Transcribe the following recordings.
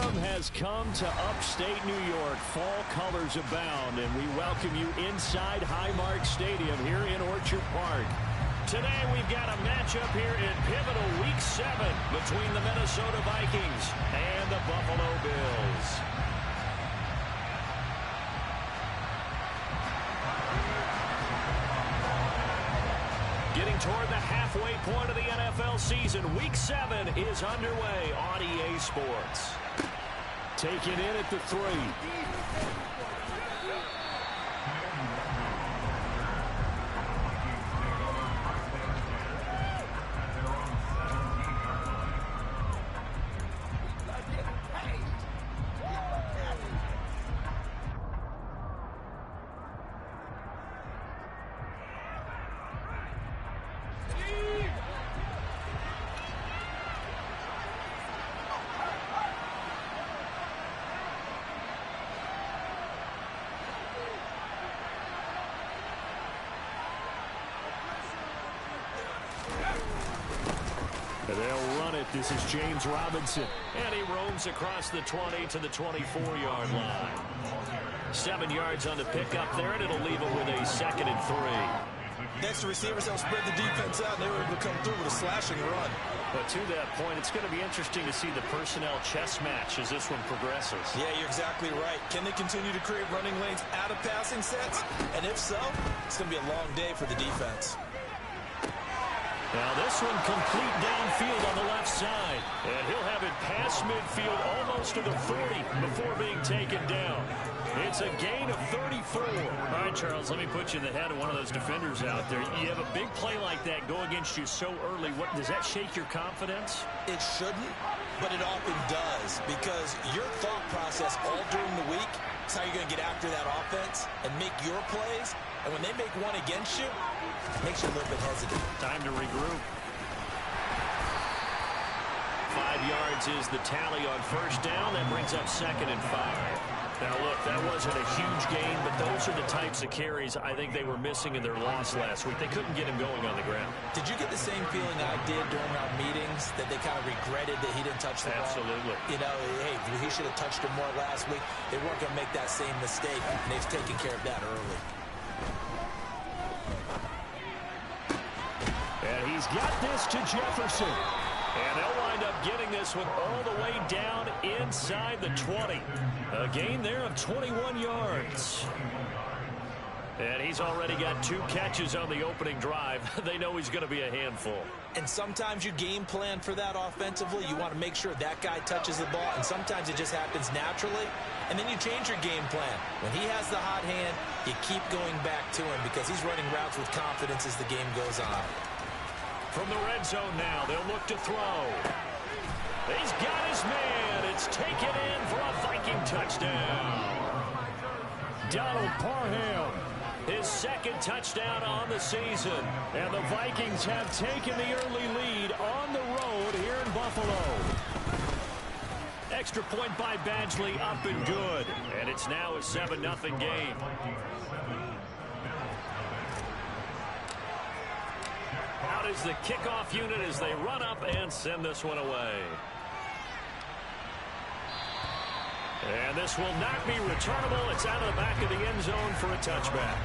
Autumn has come to upstate New York. Fall colors abound, and we welcome you inside Highmark Stadium here in Orchard Park. Today we've got a matchup here in pivotal Week 7 between the Minnesota Vikings and the Buffalo Bills. Getting toward the halfway point of the NFL season, Week 7 is underway on EA Sports. Taken in at the 3. They'll run it. This is James Robinson. And he roams across the 20 to the 24-yard line. 7 yards on the pickup there, and it'll leave it with a 2nd and 3. Next, the receivers help spread the defense out, and they were able to come through with a slashing run. But to that point, it's going to be interesting to see the personnel chess match as this one progresses. Yeah, you're exactly right. Can they continue to create running lanes out of passing sets? And if so, it's going to be a long day for the defense. Now this one complete downfield on the left side. And he'll have it past midfield almost to the 40 before being taken down. It's a gain of 34. All right, Charles, let me put you in the head of one of those defenders out there. You have a big play like that go against you so early. Does that shake your confidence? It shouldn't, but it often does, because your thought process all during the week is how you're going to get after that offense and make your plays. And when they make one against you, it makes you a little bit hesitant. Time to regroup. 5 yards is the tally on first down. That brings up 2nd and 5. Now, look, that wasn't a huge gain, but those are the types of carries I think they were missing in their loss last week. They couldn't get him going on the ground. Did you get the same feeling I did during our meetings, that they kind of regretted that he didn't touch the ball? Absolutely. You know, hey, he should have touched him more last week. They weren't going to make that same mistake, and they've taken care of that early. And he's got this to Jefferson. And they'll wind up getting this one all the way down inside the 20. A gain there of 21 yards. And he's already got 2 catches on the opening drive. They know he's going to be a handful. And sometimes you game plan for that offensively. You want to make sure that guy touches the ball, and sometimes it just happens naturally. And then you change your game plan. When he has the hot hand, you keep going back to him because he's running routes with confidence as the game goes on. From the red zone now, they'll look to throw. He's got his man. It's taken in for a Viking touchdown. Donald Parham, his 2nd touchdown on the season. And the Vikings have taken the early lead on the road here in Buffalo. Extra point by Badgley, up and good. And it's now a 7-0 game. Out is the kickoff unit as they run up and send this one away. And this will not be returnable. It's out of the back of the end zone for a touchback.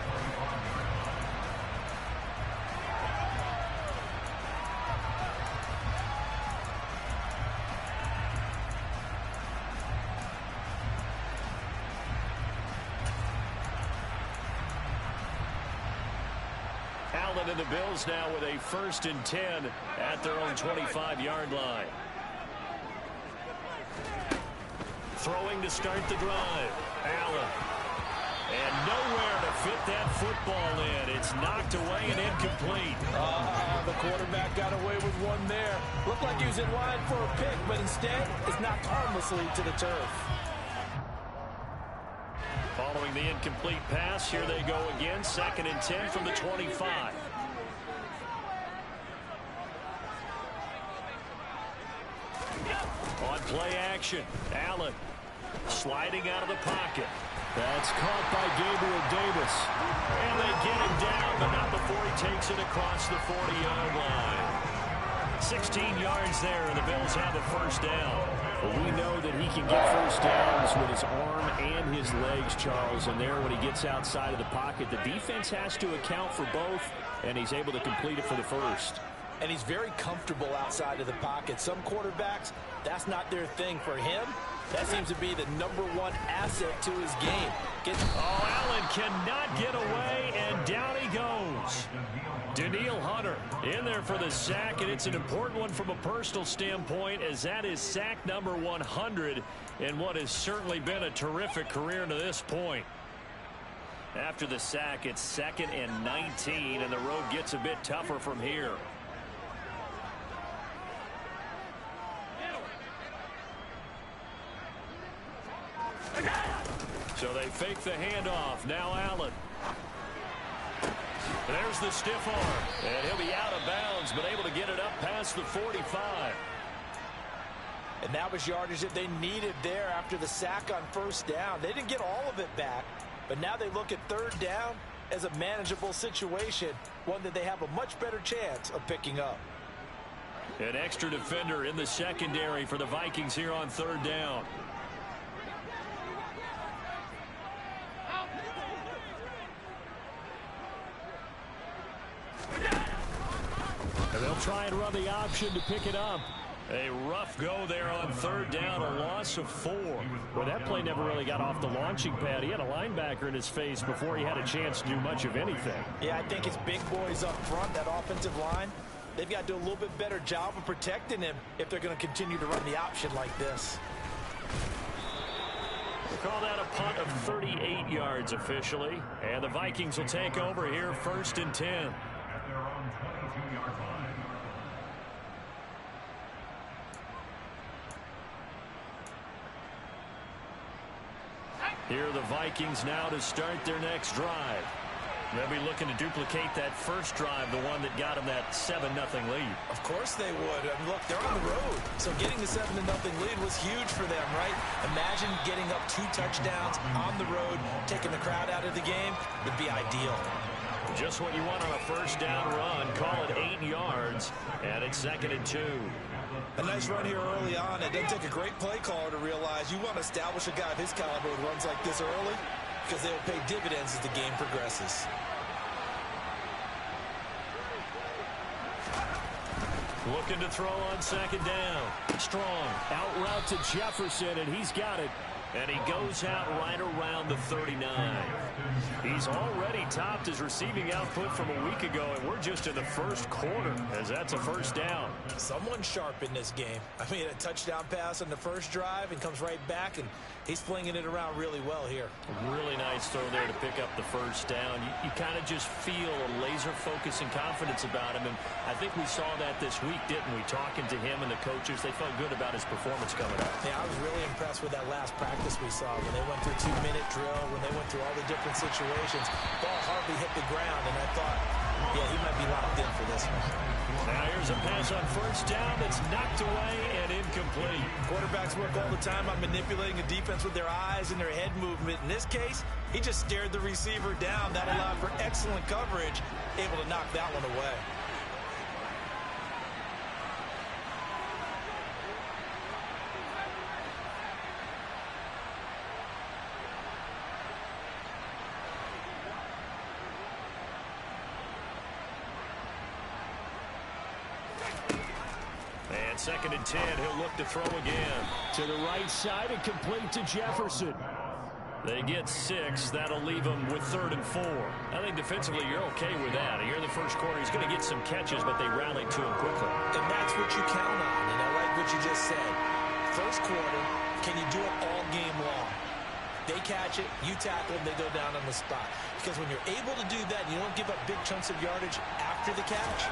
Allen and the Bills now with a 1st and 10 at their own 25-yard line. Throwing to start the drive. Allen. And nowhere to fit that football in. It's knocked away and incomplete. The quarterback got away with one there. Looked like he was in line for a pick, but instead it's knocked harmlessly to the turf. Following the incomplete pass, here they go again. 2nd and 10 from the 25. On play action, Allen sliding out of the pocket. That's caught by Gabriel Davis. And they get him down, but not before he takes it across the 40-yard line. 16 yards there, and the Bills have a 1st down. Well, we know that he can get first downs with his arm and his legs, Charles. And there, when he gets outside of the pocket, the defense has to account for both, and he's able to complete it for the first. And he's very comfortable outside of the pocket. Some quarterbacks, that's not their thing. For him, that seems to be the #1 asset to his game. Allen cannot get away, and down he goes. Daniil Hunter in there for the sack, and it's an important one from a personal standpoint, as that is sack number 100 in what has certainly been a terrific career to this point. After the sack, it's 2nd and 19, and the road gets a bit tougher from here. So they fake the handoff. Now Allen. There's the stiff arm. And he'll be out of bounds, but able to get it up past the 45. And that was yardage that they needed there after the sack on first down. They didn't get all of it back, but now they look at third down as a manageable situation, one that they have a much better chance of picking up. An extra defender in the secondary for the Vikings here on third down. And they'll try and run the option to pick it up. A rough go there on third down, a loss of 4. Well, that play never really got off the launching pad. He had a linebacker in his face before he had a chance to do much of anything. Yeah, I think it's big boys up front, that offensive line. They've got to do a little bit better job of protecting him if they're going to continue to run the option like this. We'll call that a punt of 38 yards officially. And the Vikings will take over here 1st and 10. Here are the Vikings now to start their next drive. They'll be looking to duplicate that first drive, the one that got them that 7-0 lead. Of course they would. I mean, look, they're on the road. So getting the 7-0 lead was huge for them, right? Imagine getting up 2 touchdowns on the road, taking the crowd out of the game. Would be ideal. Just what you want on a first down run. Call it 8 yards, and it's 2nd and 2. A nice run here early on. It doesn't take a great play caller to realize you want to establish a guy of his caliber with runs like this early, because they will pay dividends as the game progresses. Looking to throw on 2nd down. Strong out route to Jefferson, and he's got it. And he goes out right around the 39. He's already topped his receiving output from a week ago, and we're just in the first quarter as that's a first down. Someone sharp in this game. I mean, a touchdown pass on the first drive and comes right back, and he's flinging it around really well here. Really nice throw there to pick up the first down. You kind of just feel a laser focus and confidence about him, and I think we saw that this week, didn't we? Talking to him and the coaches, they felt good about his performance coming up. Yeah, I was really impressed with that last practice we saw when they went through 2-minute drill, when they went through all the different situations. Ball hardly hit the ground, and I thought, yeah, he might be locked in for this one. Now here's a pass on first down that's knocked away and incomplete. Quarterbacks work all the time on manipulating a defense with their eyes and their head movement. In this case, he just stared the receiver down. That allowed for excellent coverage, able to knock that one away. And 2nd and 10, he'll look to throw again. To the right side and complete to Jefferson. They get 6. That'll leave them with 3rd and 4. I think defensively you're okay with that. Here in the first quarter, he's going to get some catches, but they rallied to him quickly. And that's what you count on, and I like what you just said. First quarter, can you do it all game long? They catch it, you tackle them, they go down on the spot. Because when you're able to do that, and you don't give up big chunks of yardage after the catch,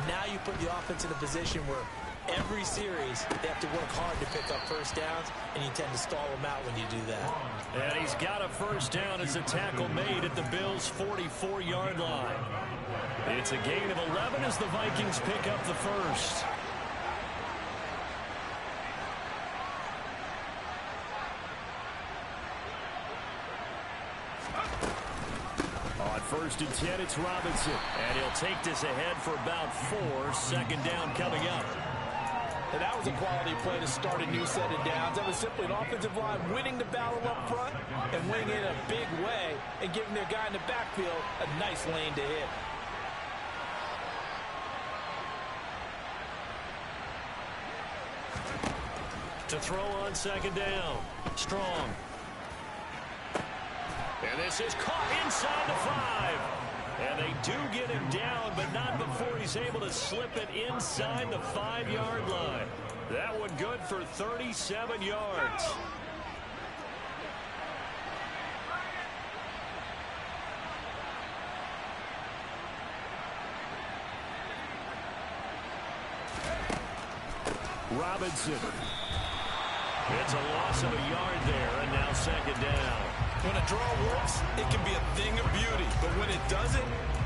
now you put the offense in a position where every series they have to work hard to pick up first downs, and you tend to stall them out when you do that. And he's got a first down as a tackle made at the Bills' 44-yard line. It's a gain of 11 as the Vikings pick up the first. On 1st and 10, it's Robinson. And he'll take this ahead for about 4. 2nd down coming up. And that was a quality play to start a new set of downs. That was simply an offensive line winning the battle up front and winning it in a big way and giving their guy in the backfield a nice lane to hit. To throw on second down. Strong. And this is caught inside the 5. And they do get him down, but not before he's able to slip it inside the 5-yard line. That one good for 37 yards. Robinson. It's a loss of a yard there, and now second down. When a draw works, it can be a thing of beauty. But when it doesn't,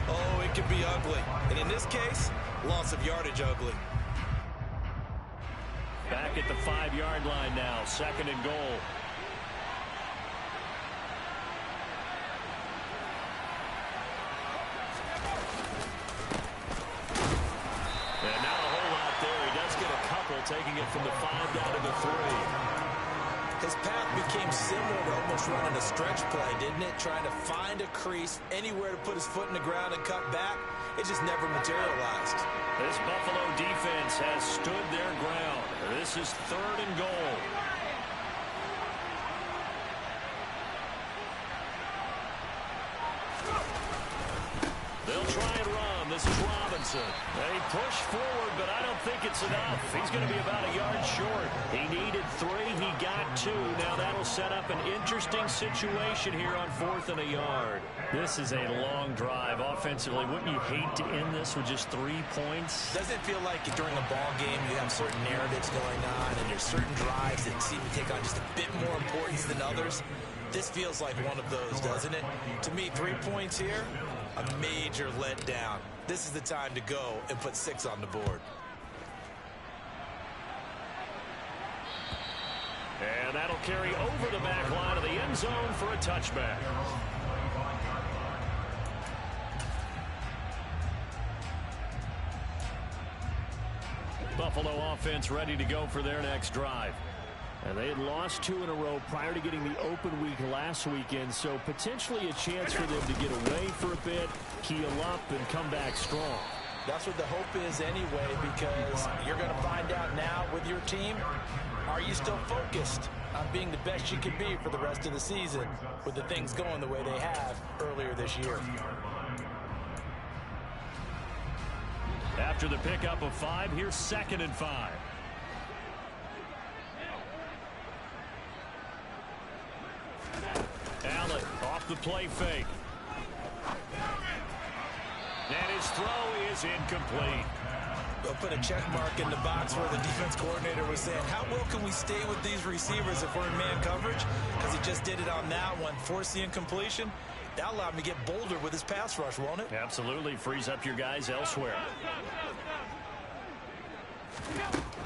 oh, it can be ugly. And in this case, loss of yardage ugly. Back at the 5-yard line now, second and goal. And not a whole lot there. He does get a couple, taking it from the 5 down to the 3. His path became similar to almost running a stretch play, didn't it? Trying to find a crease, anywhere to put his foot in the ground and cut back. It just never materialized. This Buffalo defense has stood their ground. This is third and goal. They'll try and run. This is Robinson. They push forward, but I don't think it's enough. He's going to be about a yard short. He needed 3. He got 2. Now that'll set up an interesting situation here on 4th and a yard. This is a long drive offensively. Wouldn't you hate to end this with just 3 points? Doesn't it feel like during a ball game you have certain narratives going on and there's certain drives that seem to take on just a bit more importance than others? This feels like one of those, doesn't it? To me, 3 points here, a major letdown. This is the time to go and put 6 on the board. And that'll carry over the back line of the end zone for a touchback. Buffalo offense ready to go for their next drive. And they had lost 2 in a row prior to getting the open week last weekend, so potentially a chance for them to get away for a bit, keel up, and come back strong. That's what the hope is anyway, because you're going to find out now with your team, are you still focused on being the best you can be for the rest of the season with the things going the way they have earlier this year? After the pickup of 5, here's second and 5. Allen off the play fake. And his throw is incomplete. They'll put a check mark in the box where the defense coordinator was saying, how well can we stay with these receivers if we're in man coverage? Because he just did it on that one, forced the incompletion. That'll allow him to get bolder with his pass rush, won't it? Absolutely. Frees up your guys elsewhere.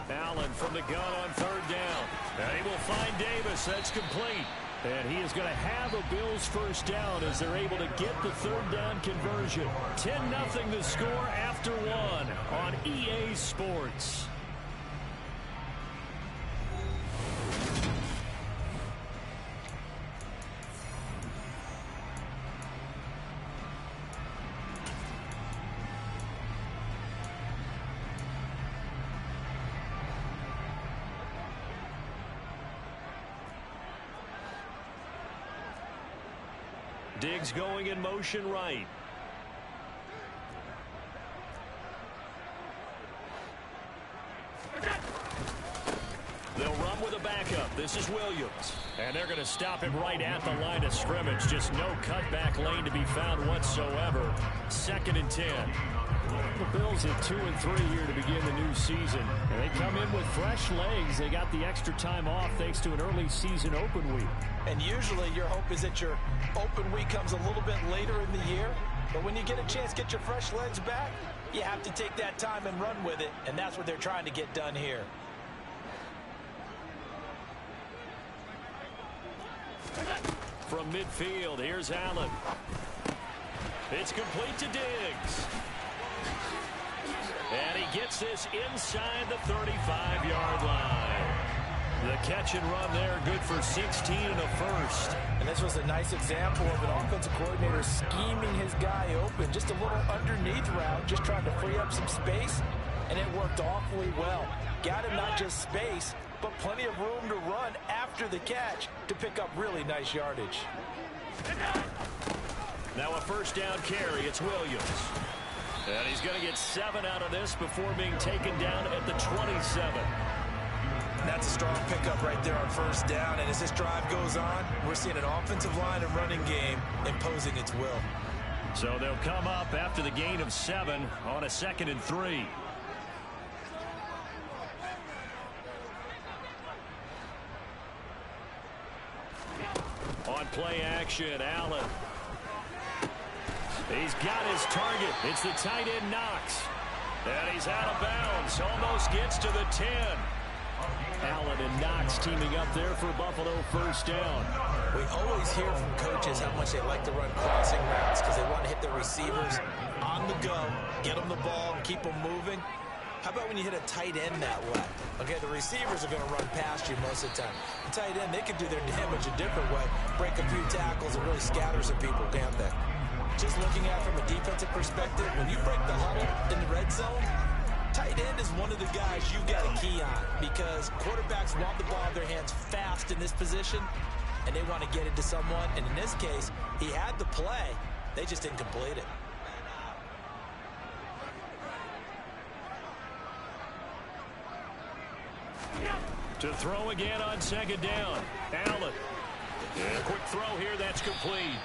Allen from the gun on third down. And he will find Davis. That's complete. And he is going to have a Bills first down as they're able to get the third down conversion. 10-0 the score after 1 on EA Sports. Diggs going in motion right. They'll run with a backup. This is Williams. And they're going to stop him right at the line of scrimmage. Just no cutback lane to be found whatsoever. Second and 10. The Bills at 2 and 3 here to begin the new season. And they come in with fresh legs. They got the extra time off thanks to an early season open week. And usually your hope is that your open week comes a little bit later in the year. But when you get a chance to get your fresh legs back, you have to take that time and run with it. And that's what they're trying to get done here. From midfield, here's Allen. It's complete to Diggs. And he gets this inside the 35-yard line. The catch and run there, good for 16 and a first. And this was a nice example of an offensive coordinator scheming his guy open. Just a little underneath route, just trying to free up some space, and it worked awfully well. Got him not just space, but plenty of room to run after the catch to pick up really nice yardage. Now a first down carry, it's Williams. And he's going to get 7 out of this before being taken down at the 27. That's a strong pickup right there on first down. And as this drive goes on, we're seeing an offensive line and running game imposing its will. So they'll come up after the gain of 7 on a 2nd and 3. On play action, Allen. He's got his target. It's the tight end Knox. And he's out of bounds. Almost gets to the 10. Allen and Knox teaming up there for Buffalo first down. We always hear from coaches how much they like to run crossing routes because they want to hit their receivers on the go, get them the ball, and keep them moving. How about when you hit a tight end that way? Okay, the receivers are going to run past you most of the time. The tight end, they can do their damage a different way, break a few tackles and really scatter some people, can't they? Just looking at it from a defensive perspective, when you break the huddle in the red zone, tight end is one of the guys you've got a key on because quarterbacks want the ball in their hands fast in this position, and they want to get it to someone. And in this case, he had the play. They just didn't complete it. To throw again on 2nd down. Allen. And a quick throw here. That's complete.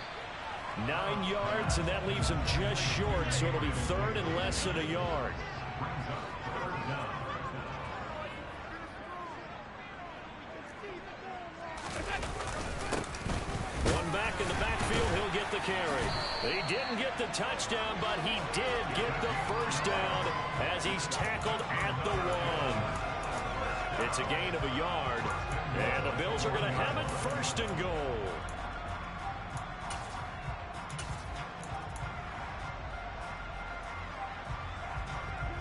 9 yards, and that leaves him just short, so it'll be 3rd and less than a yard. One back in the backfield, he'll get the carry. He didn't get the touchdown, but he did get the first down as he's tackled at the 1. It's a gain of a yard, and the Bills are going to have it 1st and goal.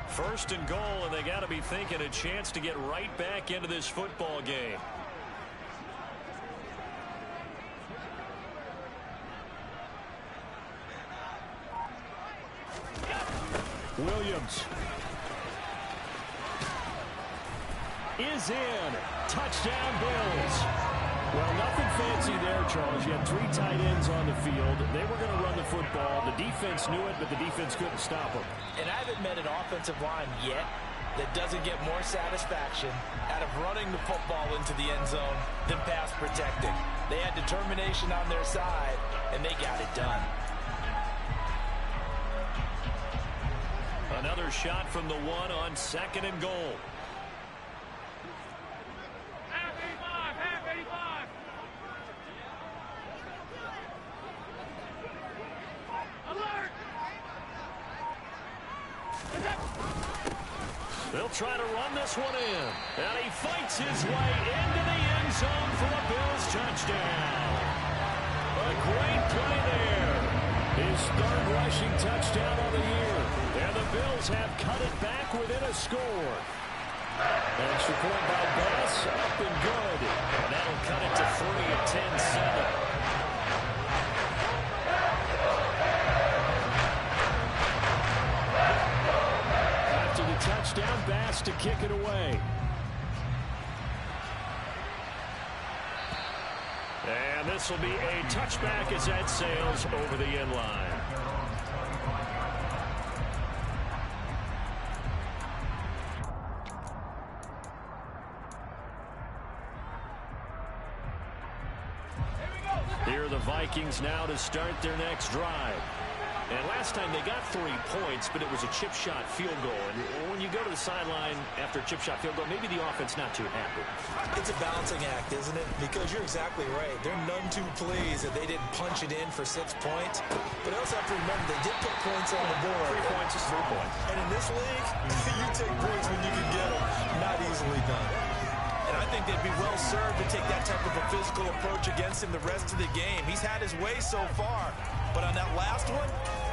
First and goal, and they got to be thinking a chance to get right back into this football game. Williams is in. Touchdown, Bills. Well, nothing fancy there, Charles. You had 3 tight ends on the field. They were going to run the football. The defense knew it, but the defense couldn't stop them. And I haven't met an offensive line yet that doesn't get more satisfaction out of running the football into the end zone than pass protecting. They had determination on their side, and they got it done. Another shot from the 1 on 2nd and goal. They'll try to run this one in. And he fights his way into the end zone for a Bills touchdown. A great play there. His 3rd rushing touchdown of the year. And the Bills have cut it back within a score. Extra point by Bass, up and good. And that'll cut it to 3 at 10-7. Touchdown, Bass to kick it away. And this will be a touchback as that sails over the end line. Here are the Vikings now to start their next drive. And last time they got 3 points, but it was a chip shot field goal. And when you go to the sideline after a chip shot field goal, maybe the offense not too happy. It's a balancing act, isn't it? Because you're exactly right. They're none too pleased that they didn't punch it in for 6 points. But I also have to remember they did put points on the board. 3 points is 3 points. And in this league, you take points when you can get them. Not easily done. And I think they'd be well served to take that type of a physical approach against him the rest of the game. He's had his way so far. But on that last one,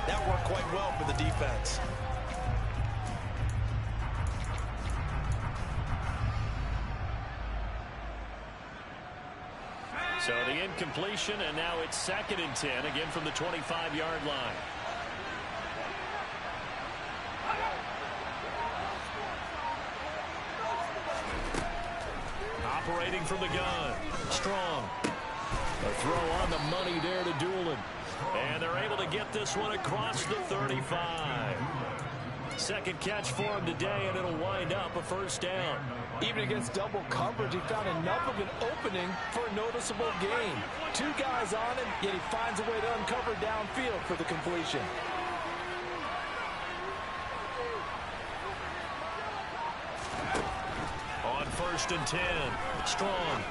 that worked quite well for the defense. So the incompletion, and now it's 2nd and 10, again from the 25-yard line. Operating from the gun. Strong. A throw on the money there to Doolin. And they're able to get this one across the 35. Second catch for him today, and it'll wind up a first down. Even against double coverage, he found enough of an opening for a noticeable gain. 2 guys on him, yet he finds a way to uncover downfield for the completion. On 1st and 10, Strong.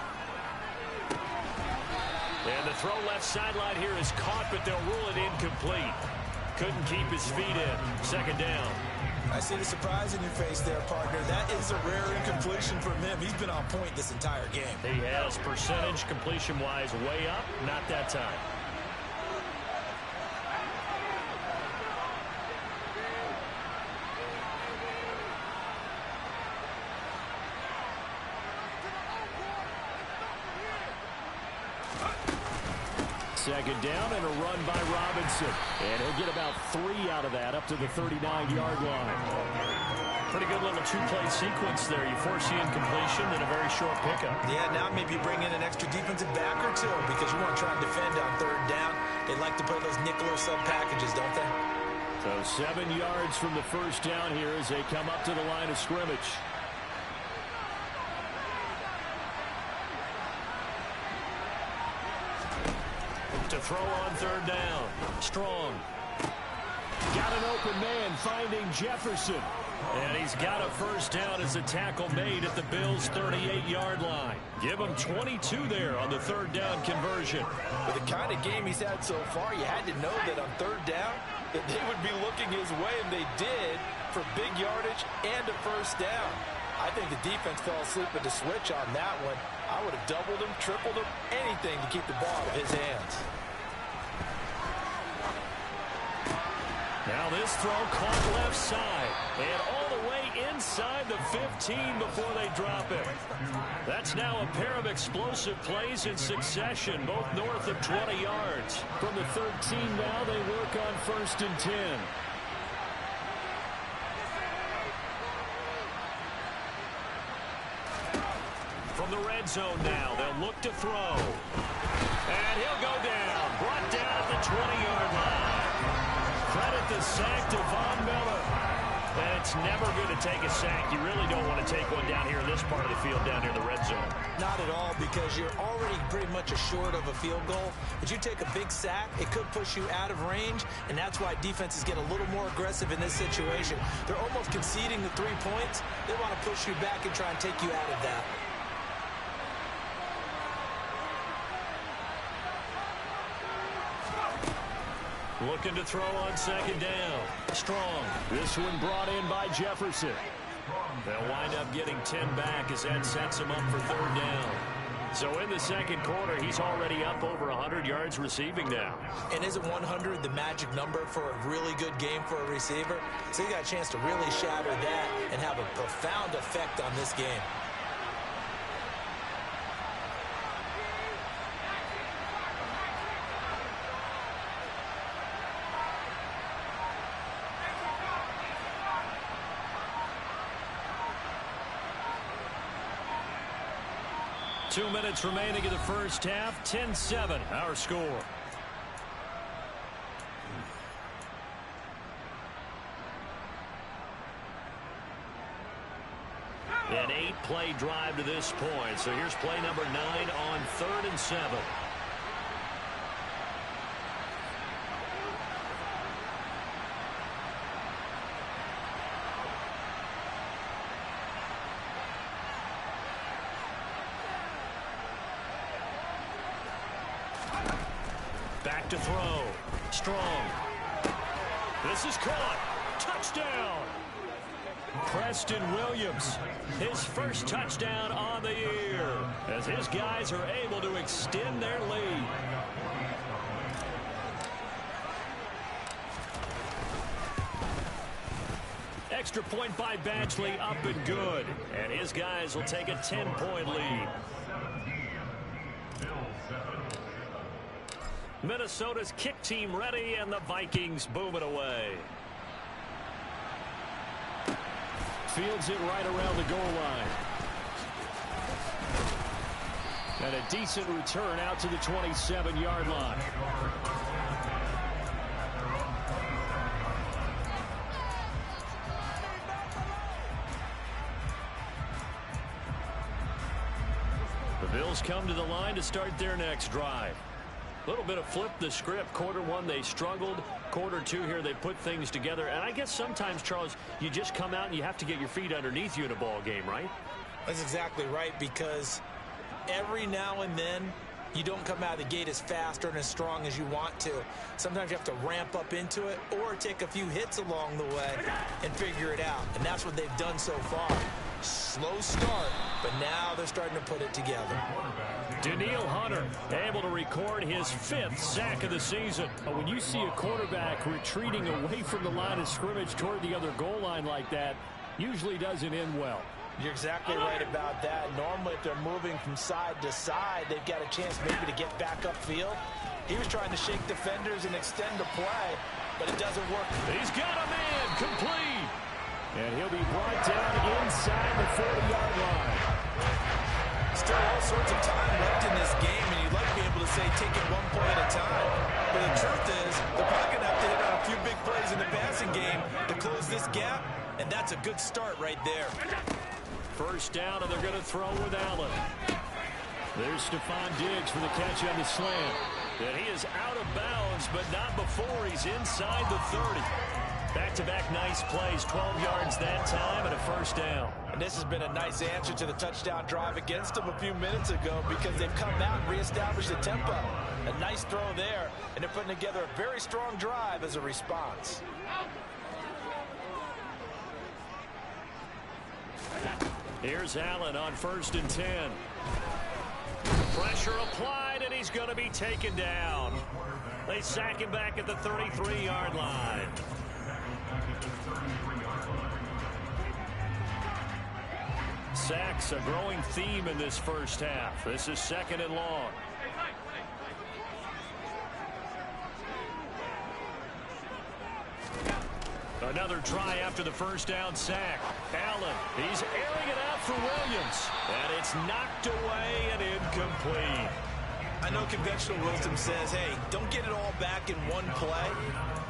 And the throw left sideline here is caught, but they'll rule it incomplete. Couldn't keep his feet in. 2nd down. I see the surprise in your face there, partner. That is a rare incompletion from him. He's been on point this entire game. He has percentage completion-wise way up. Not that time. Second down and a run by Robinson. And he'll get about 3 out of that up to the 39-yard line. Pretty good little 2-play sequence there. You force the incompletion and a very short pickup. Yeah, now maybe you bring in an extra defensive back or 2 because you want to try and defend on 3rd down. They like to play those nickel or sub packages, don't they? So 7 yards from the first down here as they come up to the line of scrimmage. To throw on 3rd down. Strong. Got an open man finding Jefferson. And he's got a first down as a tackle made at the Bills' 38-yard line. Give him 22 there on the 3rd down conversion. With the kind of game he's had so far, you had to know that on 3rd down that they would be looking his way, and they did, for big yardage and a first down. I think the defense fell asleep at the switch on that one. I would have doubled him, tripled him, anything to keep the ball out of his hands. Now this throw caught left side and all the way inside the 15 before they drop it. That's now a pair of explosive plays in succession, both north of 20 yards. From the 13 now they work on 1st and 10. From the red zone now, they'll look to throw. And he'll go down, brought down at the 20-yard line. Credit the sack to Von Miller. And it's never good to take a sack. You really don't want to take one down here in this part of the field, down near the red zone. Not at all, because you're already pretty much assured of a field goal. But you take a big sack, it could push you out of range, and that's why defenses get a little more aggressive in this situation. They're almost conceding the 3 points. They want to push you back and try and take you out of that. Looking to throw on 2nd down. Strong. This one brought in by Jefferson. They'll wind up getting 10 back as that sets him up for 3rd down. So in the 2nd quarter, he's already up over 100 yards receiving now. And isn't 100 the magic number for a really good game for a receiver? So you got a chance to really shatter that and have a profound effect on this game. Two minutes remaining in the first half. 10-7, our score. An 8-play drive to this point. So here's play number 9 on 3rd and 7. Back to throw. Strong. This is caught. Touchdown. Preston Williams, his first touchdown on the year, as his guys are able to extend their lead. Extra point by Badgley, up and good. And his guys will take a 10-point lead. Minnesota's kick team ready, and the Vikings boom it away. Fields it right around the goal line. And a decent return out to the 27-yard line. The Bills come to the line to start their next drive. A little bit of flip the script. Quarter one, they struggled. Quarter two here, they put things together. And I guess sometimes, Charles, you just come out and you have to get your feet underneath you in a ball game, right? That's exactly right, because every now and then you don't come out of the gate as fast or as strong as you want to. Sometimes you have to ramp up into it or take a few hits along the way and figure it out. And that's what they've done so far. Slow start, but now they're starting to put it together. Daniil Hunter able to record his 5th sack of the season. When you see a quarterback retreating away from the line of scrimmage toward the other goal line like that, usually doesn't end well. You're exactly right about that. Normally, if they're moving from side to side, they've got a chance maybe to get back upfield. He was trying to shake defenders and extend the play, but it doesn't work. He's got a man complete. And he'll be brought down inside the 40-yard line. Still all sorts of time left in this game, and you'd like to be able to say take it one play at a time. But the truth is, they're probably going to have to hit on a few big plays in the passing game to close this gap, and that's a good start right there. First down, and they're going to throw with Allen. There's Stephon Diggs for the catch on the slant. And he is out of bounds, but not before he's inside the 30. Back-to-back nice plays, 12 yards that time, and a first down. And this has been a nice answer to the touchdown drive against them a few minutes ago, because they've come out and reestablished the tempo. A nice throw there, and they're putting together a very strong drive as a response. Here's Allen on 1st and 10. Pressure applied, and he's going to be taken down. They sack him back at the 33-yard line. Sacks a growing theme in this first half. This is 2nd and long. Another try after the first down sack. Allen, he's airing it out for Williams. And it's knocked away and incomplete. I know conventional wisdom says, hey, don't get it all back in one play.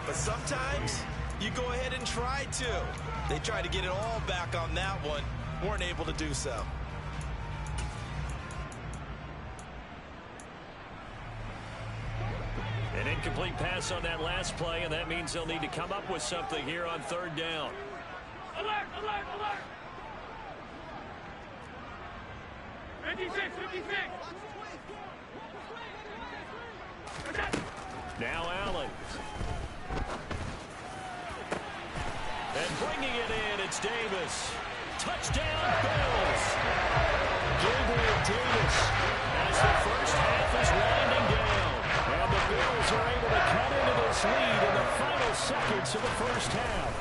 But sometimes you go ahead and try to. They tried to get it all back on that one. Weren't able to do so. An incomplete pass on that last play, and that means they'll need to come up with something here on 3rd down. Alert, alert, alert! 56, 56! Now Allen. And bringing it in, it's Davis. Touchdown, Bills! Gabriel Davis as the first half is winding down. And the Bills are able to cut into this lead in the final seconds of the first half.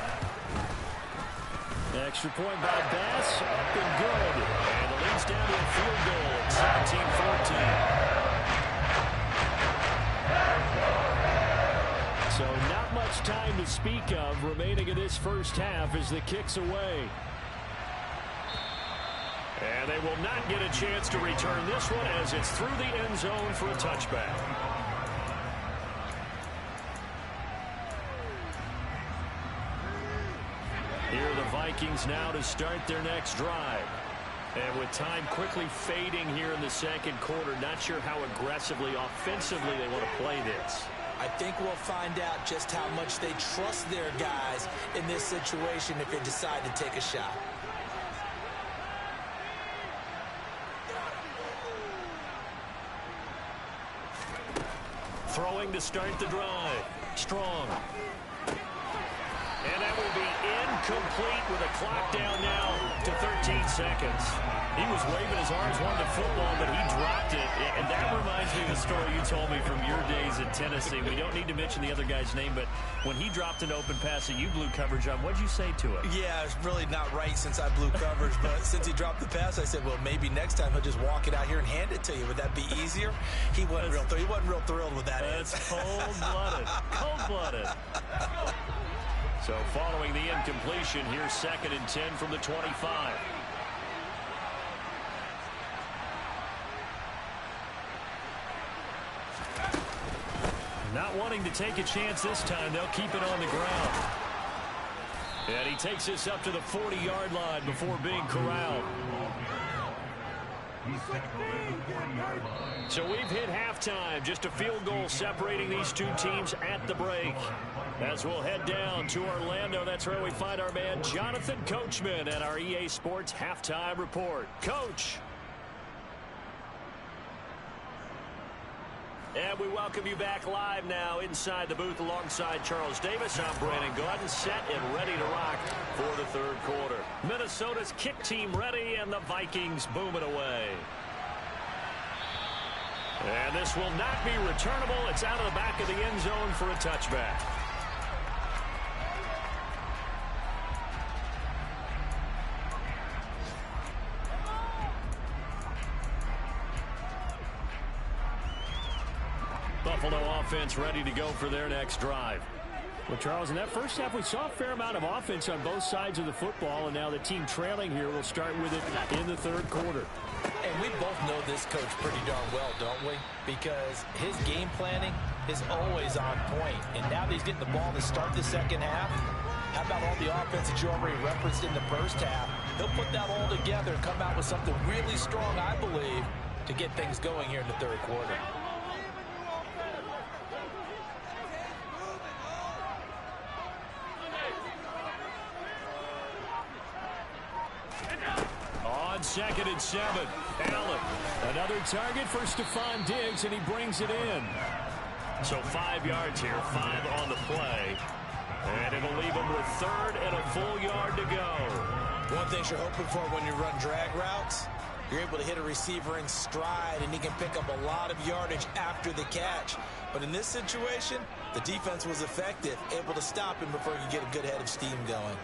Extra point by Bass, up and good. And the lead's down to a field goal at 17-14. So not much time to speak of remaining in this first half as the kick's away. And they will not get a chance to return this one as it's through the end zone for a touchback. Here are the Vikings now to start their next drive. And with time quickly fading here in the second quarter, not sure how aggressively, offensively they want to play this. I think we'll find out just how much they trust their guys in this situation if they decide to take a shot. Throwing to start the drive. Strong. And that will be incomplete with a clock down now to 13 seconds. He was waving his arms, wanted the football, but he dropped it. And that reminds me of the story you told me from your days at Tennessee. We don't need to mention the other guy's name, but when he dropped an open pass that you blew coverage on, what did you say to it? Yeah, it's really not right since I blew coverage, but since he dropped the pass, I said, well, maybe next time he'll just walk it out here and hand it to you. Would that be easier? He wasn't real thrilled with that. That's cold-blooded. Cold-blooded. So following the incompletion, here's 2nd and 10 from the 25. Not wanting to take a chance this time, they'll keep it on the ground. And he takes this up to the 40-yard line before being corralled. So we've hit halftime. Just a field goal separating these two teams at the break. As we'll head down to Orlando, that's where we find our man Jonathan Coachman at our EA Sports Halftime Report. Coach. And we welcome you back live now inside the booth alongside Charles Davis. I'm Brandon Gordon, set and ready to rock for the third quarter. Minnesota's kick team ready, and the Vikings booming away. And this will not be returnable. It's out of the back of the end zone for a touchback. Buffalo offense ready to go for their next drive. Well, Charles, in that first half, we saw a fair amount of offense on both sides of the football, and now the team trailing here will start with it in the third quarter. And we both know this coach pretty darn well, don't we? Because his game planning is always on point. And now that he's getting the ball to start the second half, how about all the offense that you already referenced in the first half? He'll put that all together and come out with something really strong, I believe, to get things going here in the third quarter. On 2nd and 7, Allen. Another target for Stephon Diggs, and he brings it in. So 5 yards here, 5 on the play. And it'll leave him with 3rd and a full yard to go. One thing you're hoping for when you run drag routes, you're able to hit a receiver in stride, and he can pick up a lot of yardage after the catch. But in this situation, the defense was effective, able to stop him before you get a good head of steam going.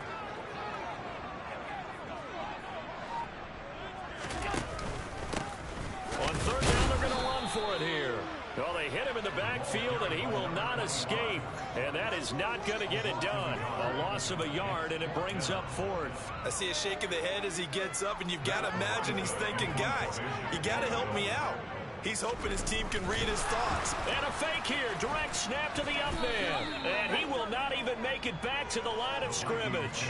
On 3rd down, they're going to run for it here. Well, they hit him in the backfield, and he will not escape. And that is not going to get it done. A loss of a yard, and it brings up 4th. I see a shake of the head as he gets up, and you've got to imagine he's thinking, guys, you got to help me out. He's hoping his team can read his thoughts. And a fake here. Direct snap to the up man. And he will not even make it back to the line of scrimmage.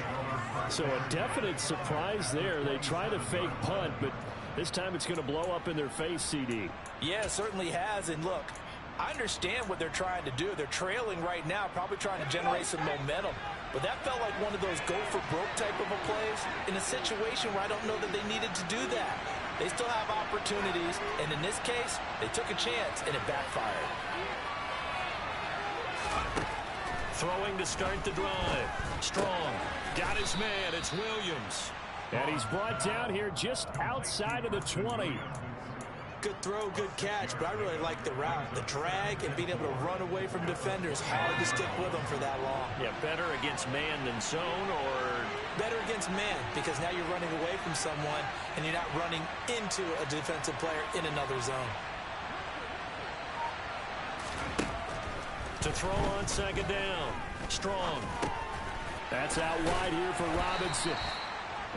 So a definite surprise there. They try to fake punt, but this time it's going to blow up in their face, CD. Yeah, it certainly has. And look, I understand what they're trying to do. They're trailing right now, probably trying to generate some momentum. But that felt like one of those go-for-broke type of a plays in a situation where I don't know that they needed to do that. They still have opportunities, and in this case, they took a chance, and it backfired. Throwing to start the drive. Strong. Got his man. It's Williams. And he's brought down here just outside of the 20. Good throw, good catch, but I really like the route. The drag and being able to run away from defenders, hard to stick with them for that long. Yeah, better against man than zone, or better against man, because now you're running away from someone and you're not running into a defensive player in another zone. To throw on 2nd down. Strong. That's out wide here for Robinson.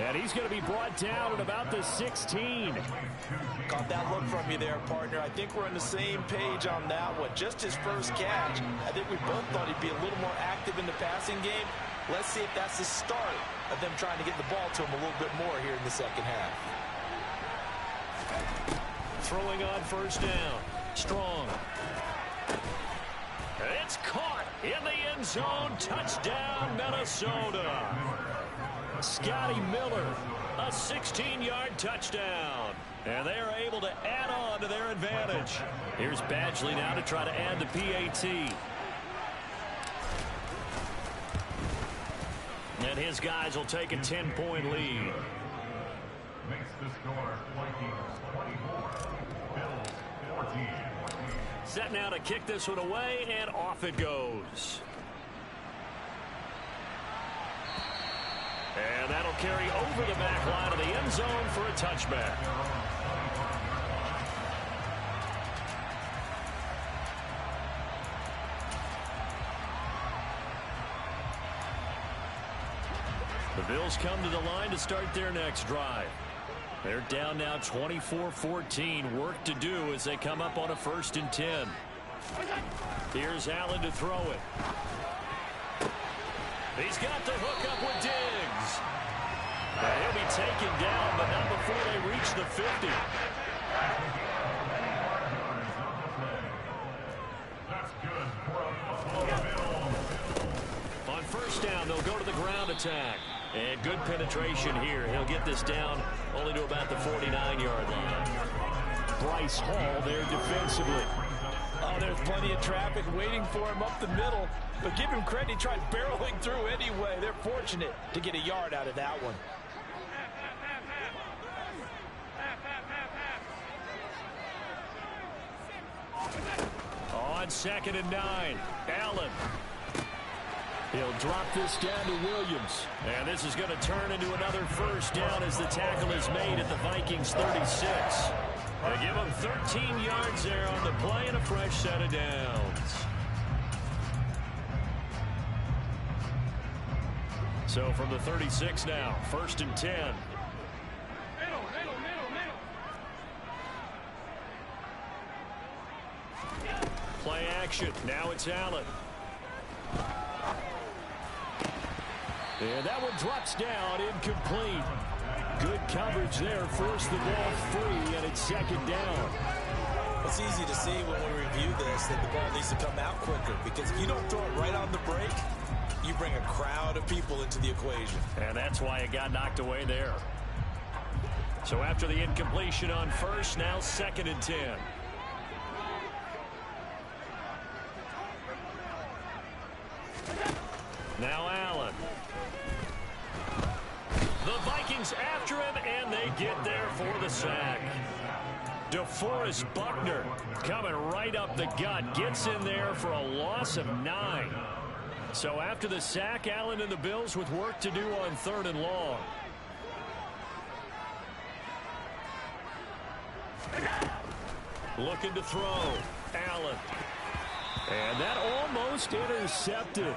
And he's going to be brought down at about the 16. Caught that look from you there, partner. I think we're on the same page on that one. Just his first catch. I think we both thought he'd be a little more active in the passing game. Let's see if that's the start of them trying to get the ball to him a little bit more here in the second half. Throwing on 1st down. Strong. It's caught in the end zone. Touchdown, Minnesota. Scotty Miller, a 16-yard touchdown. And they are able to add on to their advantage. Here's Badgley now to try to add the PAT. And his guys will take a 10-point lead. Makes the score Vikings 24, Bills 14. Set now to kick this one away, and off it goes. And that'll carry over the back line of the end zone for a touchback. The Bills come to the line to start their next drive. They're down now 24-14. Work to do as they come up on a 1st and 10. Here's Allen to throw it. He's got the hook up with Diggs. And he'll be taken down, but not before they reach the 50. That's good for a Buffalo Bills. On 1st down, they'll go to the ground attack. And good penetration here. He'll get this down only to about the 49-yard line. Bryce Hall there defensively. Oh, there's plenty of traffic waiting for him up the middle. But give him credit, he tried barreling through anyway. They're fortunate to get a yard out of that one. On 2nd and 9, Allen. He'll drop this down to Williams. And this is going to turn into another 1st down as the tackle is made at the Vikings 36. They give him 13 yards there on the play and a fresh set of downs. So from the 36 now, 1st and 10. Middle. Play action. Now it's Allen. And that one drops down, incomplete. Good coverage there, forced the ball free, and it's 2nd down. It's easy to see when we review this that the ball needs to come out quicker, because if you don't throw it right on the break, you bring a crowd of people into the equation. And that's why it got knocked away there. So after the incompletion on 1st, now 2nd and 10. Now Allen. The Vikings after him, and they get there for the sack. DeForest Buckner coming right up the gut. Gets in there for a loss of 9. So after the sack, Allen and the Bills with work to do on 3rd and long. Looking to throw. Allen. And that almost intercepted.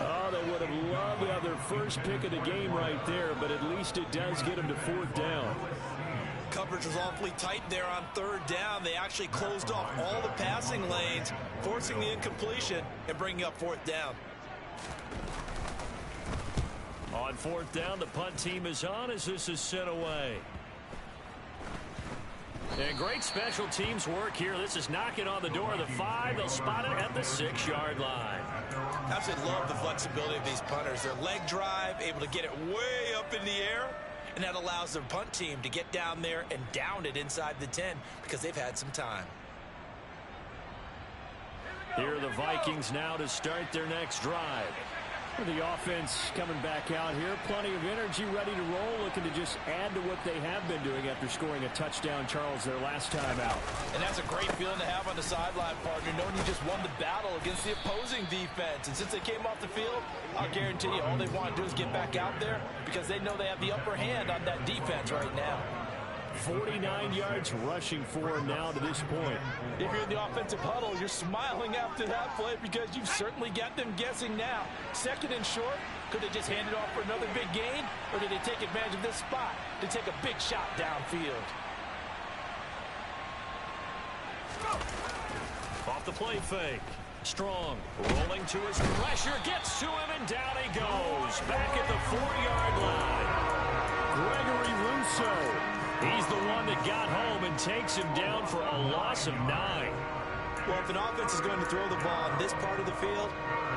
Oh, they would have loved to have their first pick of the game right there, but at least it does get them to 4th down. Coverage was awfully tight there on 3rd down. They actually closed off all the passing lanes, forcing the incompletion and bringing up 4th down. On 4th down, the punt team is on as this is sent away. And great special teams work here. This is knocking on the door of the 5. They'll spot it at the 6-yard line. Absolutely love the flexibility of these punters. Their leg drive, able to get it way up in the air, and that allows their punt team to get down there and down it inside the 10 because they've had some time. Here are the Vikings now to start their next drive. The offense coming back out here. Plenty of energy, ready to roll, looking to just add to what they have been doing after scoring a touchdown, Charles, their last time out. And that's a great feeling to have on the sideline, partner, knowing you just won the battle against the opposing defense. And since they came off the field, I'll guarantee you all they want to do is get back out there because they know they have the upper hand on that defense right now. 49 yards rushing for him now to this point. If you're in the offensive huddle, you're smiling after that play because you've certainly got them guessing now. 2nd and short, could they just hand it off for another big gain, or did they take advantage of this spot to take a big shot downfield? Off the play fake. Strong rolling to his pressure, gets to him, and down he goes. Back at the 4-yard line. Gregory Rousseau. He's the one that got home and takes him down for a loss of 9. Well, if an offense is going to throw the ball on this part of the field,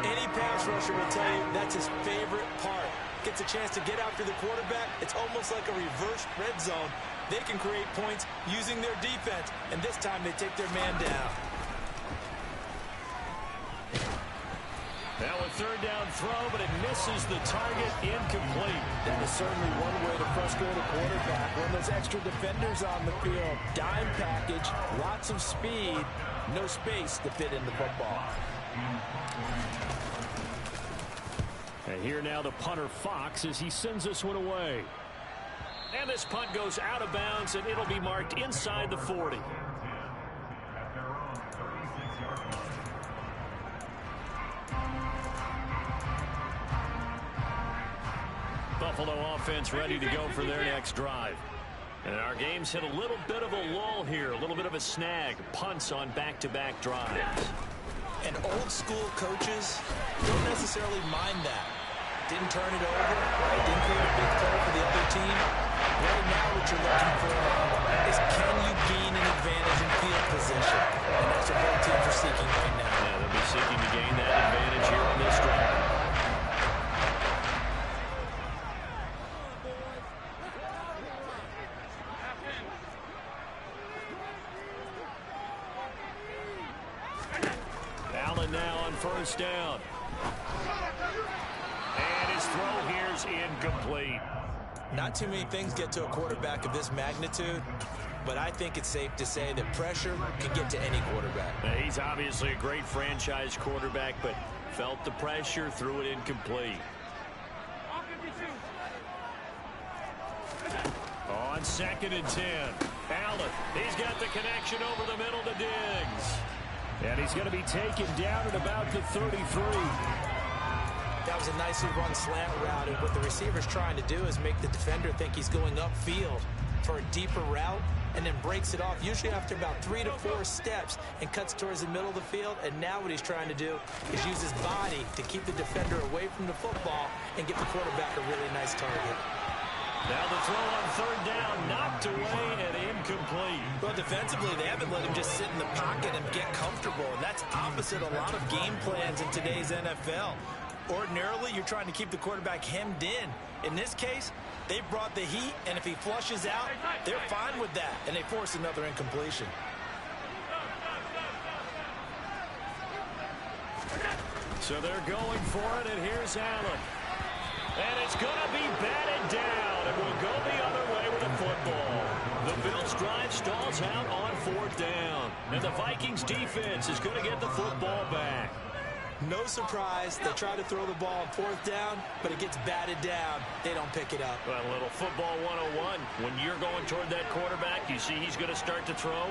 any pass rusher will tell you that's his favorite part. Gets a chance to get after the quarterback. It's almost like a reverse red zone. They can create points using their defense, and this time they take their man down. Now a 3rd down, throw, but it misses the target, incomplete. That is certainly one way to frustrate a quarterback. When those extra defenders on the field, dime package, lots of speed, no space to fit in the football. And here now the punter Fox as he sends this one away. And this punt goes out of bounds, and it'll be marked inside the 40. At their own 36-yard line. Buffalo offense ready to go for their next drive. And our game's hit a little bit of a lull here, a little bit of a snag. Punts on back-to-back drives. And old school coaches don't necessarily mind that. Didn't turn it over. It didn't create a big play for the other team. Right now what you're looking for is can you gain an advantage in field position? And that's what both teams are seeking right now. Yeah, they'll be seeking to gain that advantage here on this drive. Allen now on first down. And his throw here's incomplete. Not too many things get to a quarterback of this magnitude, but I think it's safe to say that pressure can get to any quarterback. He's obviously a great franchise quarterback, but felt the pressure, threw it incomplete. On 2nd and 10, Allen, he's got the connection over the middle to Diggs. And he's going to be taken down at about the 33. That was a nicely run slant route, and what the receiver's trying to do is make the defender think he's going upfield for a deeper route, and then breaks it off, usually after about 3 to 4 steps, and cuts towards the middle of the field. And now what he's trying to do is use his body to keep the defender away from the football and get the quarterback a really nice target. Now the throw on 3rd down, knocked away and incomplete. Well, defensively, they haven't let him just sit in the pocket and get comfortable, and that's opposite a lot of game plans in today's NFL. Ordinarily, you're trying to keep the quarterback hemmed in. In this case, they brought the heat, and if he flushes out, they're fine with that, and they force another incompletion. So they're going for it, and here's Allen. And it's going to be batted down, and we'll go the other way with the football. The Bills' drive stalls out on 4th down, and the Vikings' defense is going to get the football back. No surprise, they try to throw the ball on 4th down, but it gets batted down. They don't pick it up. Well, a little football 101. When you're going toward that quarterback, you see he's going to start to throw.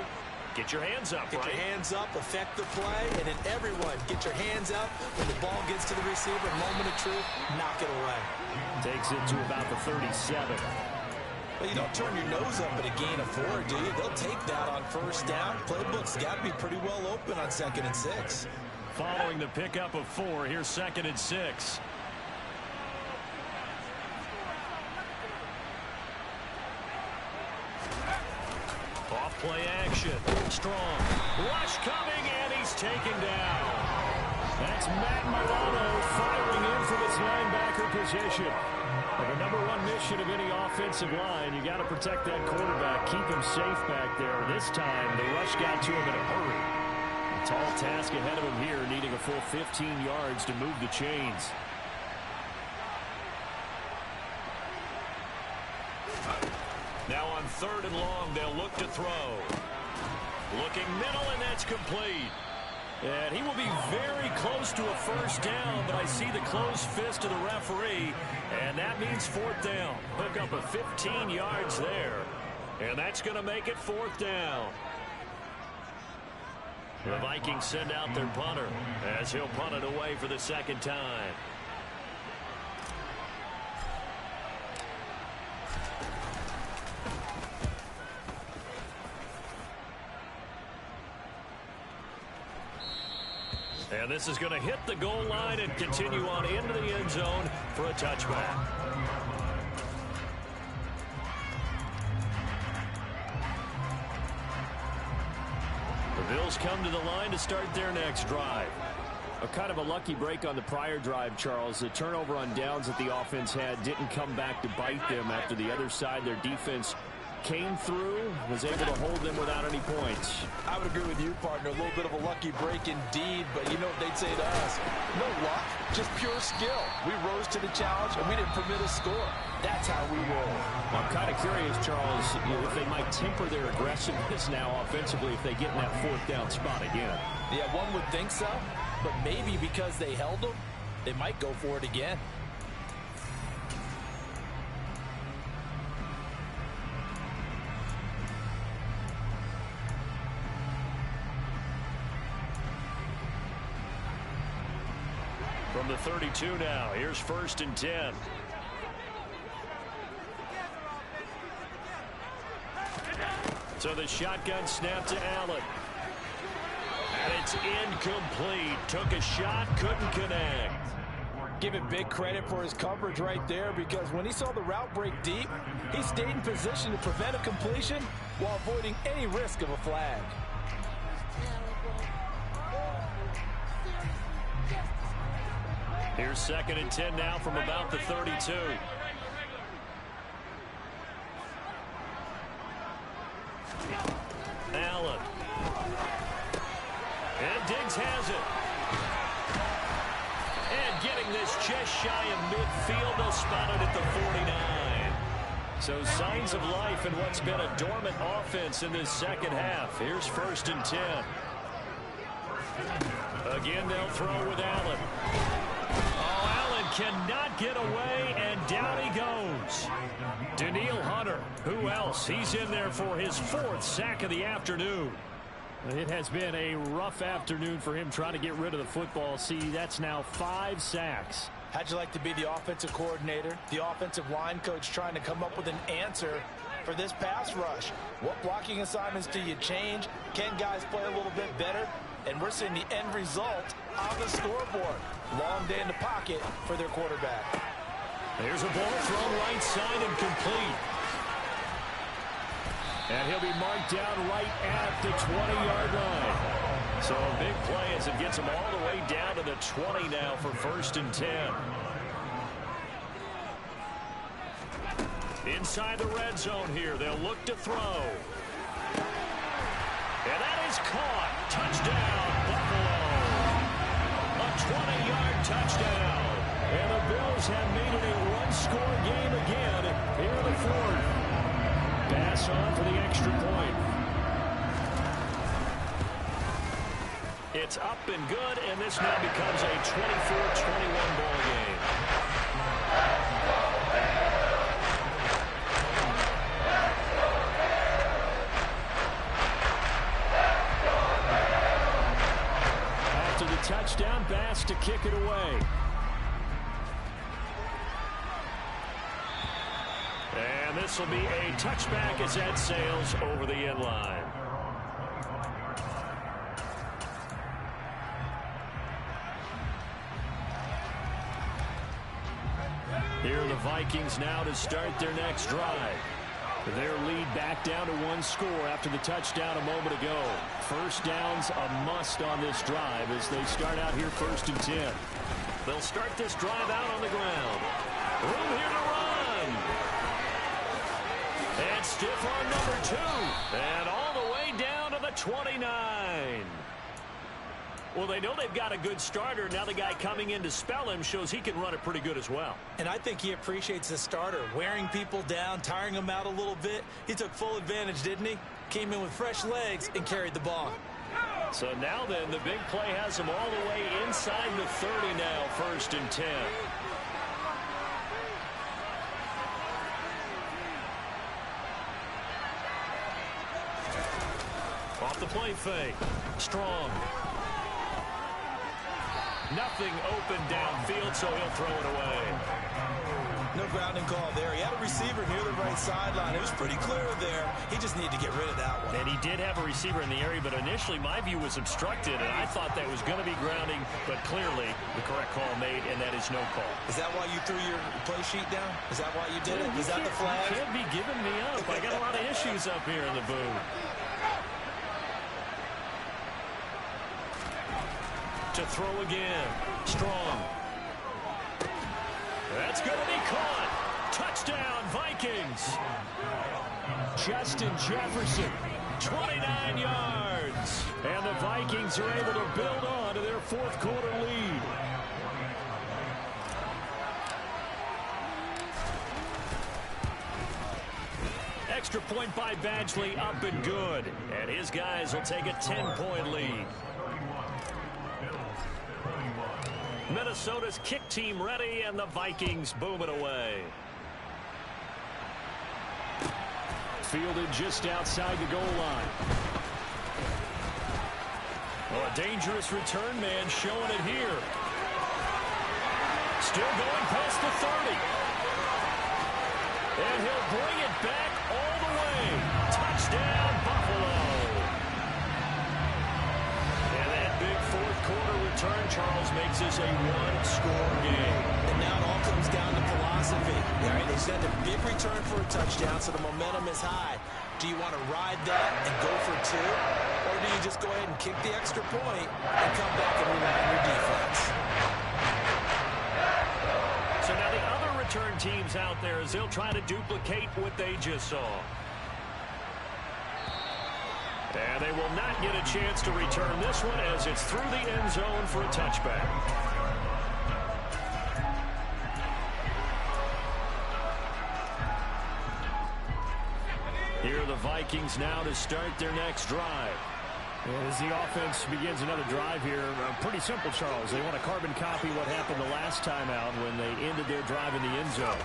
Get your hands up, Get right? your hands up, affect the play, and then everyone get your hands up. When the ball gets to the receiver, moment of truth, knock it away. Takes it to about the 37. Well, you don't turn your nose up at a gain of 4, do you? They'll take that on 1st down. Playbook's got to be pretty well open on 2nd and 6. Following the pickup of 4, here's 2nd and 6. Off play action. Strong. Rush coming, and he's taken down. That's Matt Milano firing in from his linebacker position. And the #1 mission of any offensive line, you got to protect that quarterback, keep him safe back there. This time, the rush got to him in a hurry. A tall task ahead of him here, needing a full 15 yards to move the chains. Now on 3rd and long, they'll look to throw. Looking middle, and that's complete. And he will be very close to a 1st down, but I see the closed fist of the referee, and that means 4th down. Hook up a 15 yards there, and that's going to make it 4th down. The Vikings send out their punter as he'll punt it away for the 2nd time. And this is going to hit the goal line and continue on into the end zone for a touchback. The Bills come to the line to start their next drive. A kind of a lucky break on the prior drive, Charles. The turnover on downs that the offense had didn't come back to bite them after the other side. Their defense came through, was able to hold them without any points. I would agree with you, partner. A little bit of a lucky break indeed, but you know what they'd say to us? No luck, just pure skill. We rose to the challenge, and we didn't permit a score. That's how we roll. Well, I'm kind of curious, Charles, if they might temper their aggressiveness now offensively if they get in that fourth down spot again. Yeah, one would think so, but maybe because they held them, they might go for it again. From the 32 now, here's 1st and 10. So the shotgun snap to Allen. And it's incomplete. Took a shot, couldn't connect. Give it big credit for his coverage right there, because when he saw the route break deep, he stayed in position to prevent a completion while avoiding any risk of a flag. Here's 2nd and 10 now from about the 32. Allen. And Diggs has it. And getting this just shy of midfield, they'll spot it at the 49. So signs of life in what's been a dormant offense in this second half. Here's 1st and 10. Again, they'll throw with Allen. Cannot get away, and down he goes. Danielle Hunter, who else? He's in there for his 4th sack of the afternoon. It has been a rough afternoon for him trying to get rid of the football. See, that's now 5 sacks. How'd you like to be the offensive coordinator, the offensive line coach, trying to come up with an answer for this pass rush? What blocking assignments do you change? Can guys play a little bit better? And we're seeing the end result on the scoreboard. Long day in the pocket for their quarterback. There's a ball thrown right side and complete. And he'll be marked down right at the 20-yard line. So a big play as it gets him all the way down to the 20 now for 1st and 10. Inside the red zone here, they'll look to throw. And that is caught. Touchdown, Buffalo. A 20-yard touchdown. And the Bills have made it a one-score game again here in the 4th. Pass on for the extra point. It's up and good, and this now becomes a 24-21 ball game. Touchdown, Bass to kick it away. And this will be a touchback as that sails over the end line. Here are the Vikings now to start their next drive. Their lead back down to 1 score after the touchdown a moment ago. 1st down's a must on this drive as they start out here 1st and 10. They'll start this drive out on the ground. Room here to run. And stiff arm number 2. And all the way down to the 29. Well, they know they've got a good starter. Now the guy coming in to spell him shows he can run it pretty good as well. And I think he appreciates the starter, wearing people down, tiring them out a little bit. He took full advantage, didn't he? Came in with fresh legs and carried the ball. So now then, the big play has him all the way inside the 30 now, 1st and 10. Off the play fake. Strong. Nothing open downfield, so he'll throw it away. No grounding call there. He had a receiver near the right sideline. It was pretty clear there. He just needed to get rid of that one. And he did have a receiver in the area, but initially my view was obstructed, and I thought that was going to be grounding, but clearly the correct call made, and that is no call. Is that why you threw your play sheet down? Is that why you did it? Is that the flag? You can't be giving me up. I got a lot of issues up here in the booth. To throw again. Strong. That's going to be caught. Touchdown, Vikings. Justin Jefferson, 29 yards. And the Vikings are able to build on to their fourth quarter lead. Extra point by Badgley, up and good. And his guys will take a 10-point lead. Minnesota's kick team ready, and the Vikings boom it away. Fielded just outside the goal line. Well, a dangerous return man showing it here. Still going past the 30. And he'll bring it back all the way. Touchdown, Buffalo. And that big fourth quarter return, Charles, makes this a one-score game. And now it all comes down to philosophy. All right, they send a big return for a touchdown, so the momentum is high. Do you want to ride that and go for two? Or do you just go ahead and kick the extra point and come back and rely on your defense? So now the other return teams out there, as they'll try to duplicate what they just saw. And they will not get a chance to return this one as it's through the end zone for a touchback. Here are the Vikings now to start their next drive. As the offense begins another drive here, pretty simple, Charles. They want to carbon copy what happened the last time out when they ended their drive in the end zone.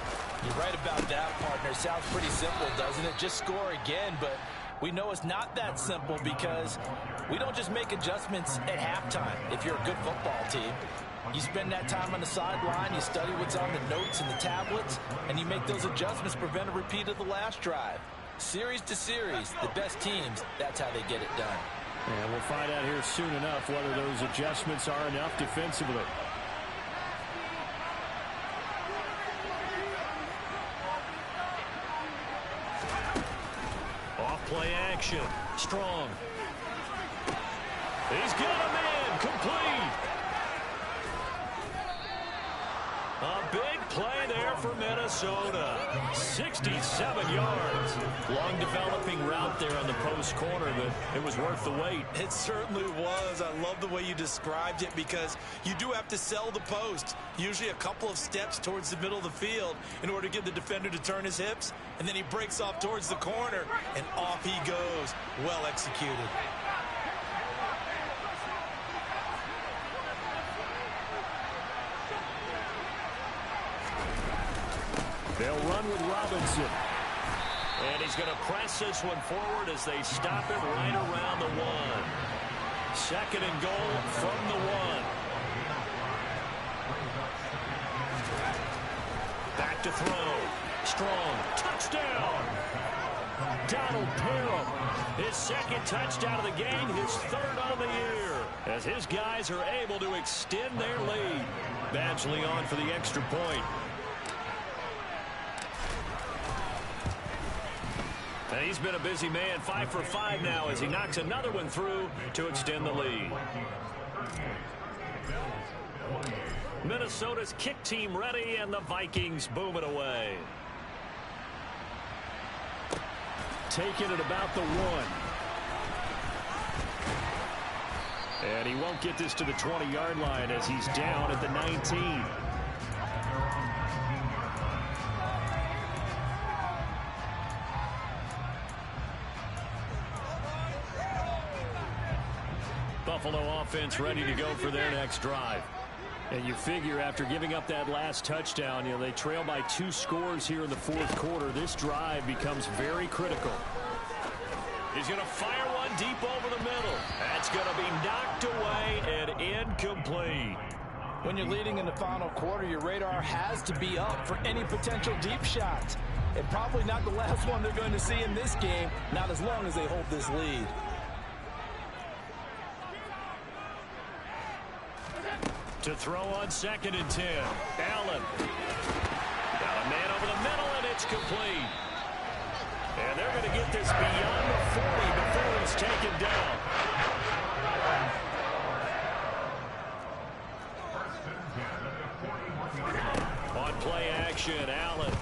You're right about that, partner. Sounds pretty simple, doesn't it? Just score again, but we know it's not that simple because we don't just make adjustments at halftime if you're a good football team. You spend that time on the sideline, you study what's on the notes and the tablets, and you make those adjustments to prevent a repeat of the last drive. Series to series, the best teams, that's how they get it done. And we'll find out here soon enough whether those adjustments are enough defensively. Off-play action. Strong. He's got a man. Complete. A big play there for Minnesota. 67 yards. Long developing route there on the post corner, but it was worth the wait. It certainly was. I love the way you described it because you do have to sell the post. Usually a couple of steps towards the middle of the field in order to get the defender to turn his hips, and then he breaks off towards the corner, and off he goes. Well executed. They'll run with Robinson. And he's going to press this one forward as they stop it right around the one. Second and goal from the one. Back to throw. Strong. Touchdown. Donald Parham. His second touchdown of the game, his third on the year. As his guys are able to extend their lead. Badgley on for the extra point. And he's been a busy man, 5 for 5 now as he knocks another one through to extend the lead. Minnesota's kick team ready, and the Vikings boom it away. Taking it about the 1. And he won't get this to the 20-yard line as he's down at the 19. Buffalo offense ready to go for their next drive. And you figure after giving up that last touchdown, they trail by 2 scores here in the fourth quarter. This drive becomes very critical. He's going to fire one deep over the middle. That's going to be knocked away and incomplete. When you're leading in the final quarter, your radar has to be up for any potential deep shots. And probably not the last one they're going to see in this game, not as long as they hold this lead. To throw on 2nd and 10. Allen. Got a man over the middle, and it's complete. And they're going to get this beyond the 40 before it's taken down. On play action, Allen.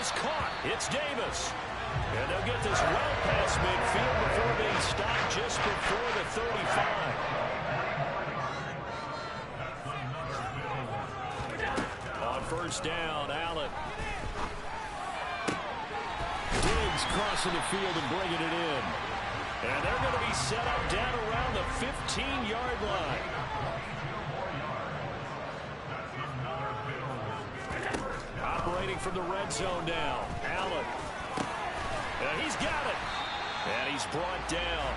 is caught. It's Davis. And they'll get this well past midfield before being stopped just before the 35. On first down, Allen. Diggs crossing the field and bringing it in. And they're going to be set up down around the 15-yard line. Operating from the red zone now, Allen. And he's got it. And he's brought down.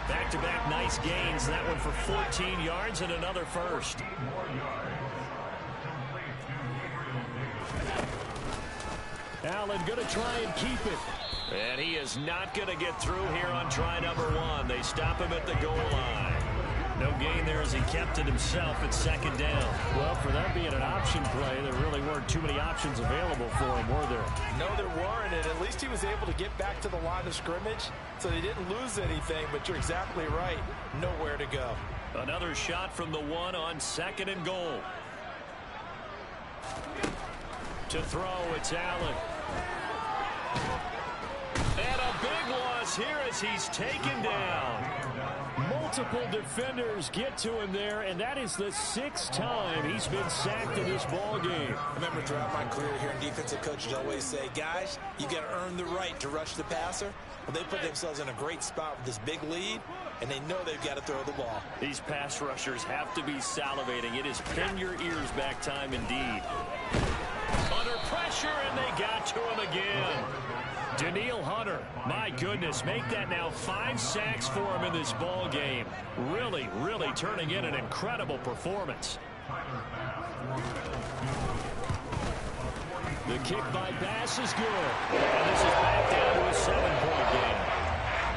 Back-to-back nice gains. That one for 14 yards and another first. Allen going to try and keep it. And he is not going to get through here on try number 1. They stop him at the goal line. No gain there as he kept it himself at second down. Well, for that being an option play, there really weren't too many options available for him, were there? No, there weren't, and at least he was able to get back to the line of scrimmage, so they didn't lose anything, but you're exactly right. Nowhere to go. Another shot from the 1 on second and goal. To throw, it's Allen. And a big loss here as he's taken down. Multiple defenders get to him there, and that is the 6th time he's been sacked in this ball game. Remember, throughout my career here in defensive coaches always say, guys, you got to earn the right to rush the passer. Well, they put themselves in a great spot with this big lead, and they know they've got to throw the ball. These pass rushers have to be salivating. It is pin your ears back time indeed. Under pressure, and they got to him again. Danielle Hunter, my goodness, make that now 5 sacks for him in this ball game. Really, really turning in an incredible performance. The kick by pass is good. And this is back down to a 7-point game.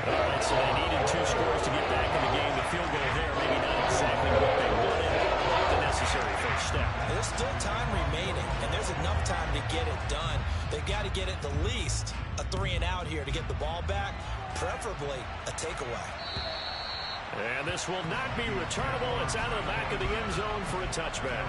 All right, so they needed 2 scores to get back in the game. The field goal there, maybe not exactly what they wanted, but the necessary first step. There's still time remaining, and there's enough time to get it done. They've got to get at the least a 3-and-out here to get the ball back, preferably a takeaway. And this will not be returnable. It's out of the back of the end zone for a touchback.